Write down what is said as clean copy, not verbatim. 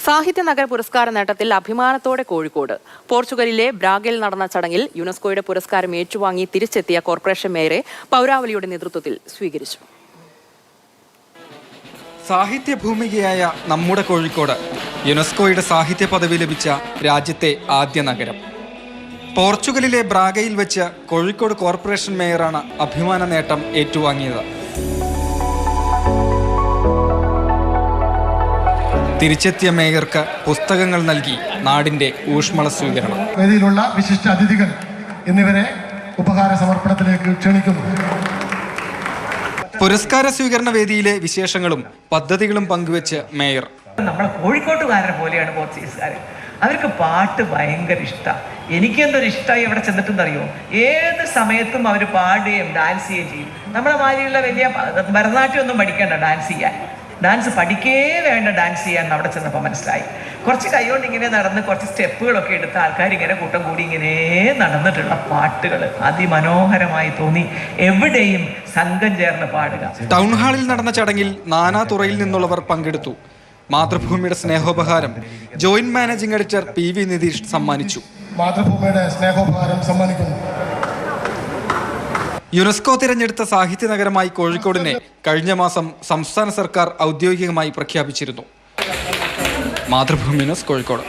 സാഹിത്യ നഗര പുരസ്കാര നേട്ടത്തിൽ അഭിമാനത്തോടെ കോഴിക്കോട്. പോർച്ചുഗലിലെ ബ്രാഗയിൽ നടന്ന ചടങ്ങിൽ യുനെസ്കോയുടെ പുരസ്കാരം ഏറ്റുവാങ്ങി തിരിച്ചെത്തിയ കോർപ്പറേഷൻ മേയറെ പൗരാവലിയുടെ നേതൃത്വത്തിൽ സ്വീകരിച്ചു. സാഹിത്യഭൂമികയായ നമ്മുടെ കോഴിക്കോട് യുനെസ്കോയുടെ സാഹിത്യ പദവി ലഭിച്ച രാജ്യത്തെ ആദ്യ നഗരം. പോർച്ചുഗലിലെ ബ്രാഗയിൽ വെച്ച് കോഴിക്കോട് കോർപ്പറേഷൻ മേയറാണ് അഭിമാന നേട്ടം ഏറ്റുവാങ്ങിയത്. തിരിച്ചെത്തിയ മേയർക്ക് പുസ്തകങ്ങൾ നൽകി നാടിന്റെ ഊഷ്മള സ്വീകരണം. വേദിയിലുള്ള വിശിഷ്ട അതിഥികൾ എന്നിവരെ ഉപഹാര സമർപ്പണത്തിലേക്ക് ക്ഷണിക്കുന്നു. പുരസ്കാര സ്വീകരണ വേദിയിലെ വിശേഷങ്ങളും പദ്ധതികളും പങ്കുവെച്ച് മേയർ. നമ്മളെ കോഴിക്കോട്ടുകാരെ പോലെയാണ് പോർച്ചുഗീസുകാർ. അവർക്ക് പാട്ട് ഭയങ്കര ഇഷ്ടമാണ്. എനിക്കെന്തൊരു ഇഷ്ടമായി എവിടെ ചെന്നിട്ടെന്നറിയോ, ഏത് സമയത്തും അവർ പാടുകയും ഡാൻസ് ചെയ്യുകയും ചെയ്യും. നമ്മളെ മാതിരിയുള്ള വലിയ ഭരതനാട്യം ഒന്നും പഠിക്കേണ്ട ഡാൻസ് ചെയ്യാൻ, ഡാൻസ് പഠിക്കേ വേണ്ട ഡാൻസ് ചെയ്യാൻ അവിടെ ചെന്നപ്പോൾ മനസ്സിലായി. കുറച്ച് കൈകൊണ്ട് ഇങ്ങനെ നടന്ന് കുറച്ച് സ്റ്റെപ്പുകളൊക്കെ എടുത്ത് ആൾക്കാർ ഇങ്ങനെ കൂട്ടം കൂടി ഇങ്ങനെ നടന്നിട്ടുള്ള പാട്ടുകൾ അതിമനോഹരമായി തോന്നി. എവിടെയും സംഘം ചേർന്ന് പാടുക. ടൗൺ ഹാളിൽ നടന്ന ചടങ്ങിൽ നാനാതുറയിൽ നിന്നുള്ളവർ പങ്കെടുത്തു. മാതൃഭൂമിയുടെ സ്നേഹോപഹാരം joint managing editor PV Nitheesh സമ്മാനിച്ചു. മാതൃഭൂമിയുടെ സ്നേഹോപഹാരം സമ്മാനിക്കുന്നു. യുനെസ്കോ തിരഞ്ഞെടുത്ത സാഹിത്യ നഗരമായി കോഴിക്കോടിനെ കഴിഞ്ഞ മാസം സംസ്ഥാന സർക്കാർ ഔദ്യോഗികമായി പ്രഖ്യാപിച്ചിരുന്നു. മാതൃഭൂമി ന്യൂസ്, കോഴിക്കോട്.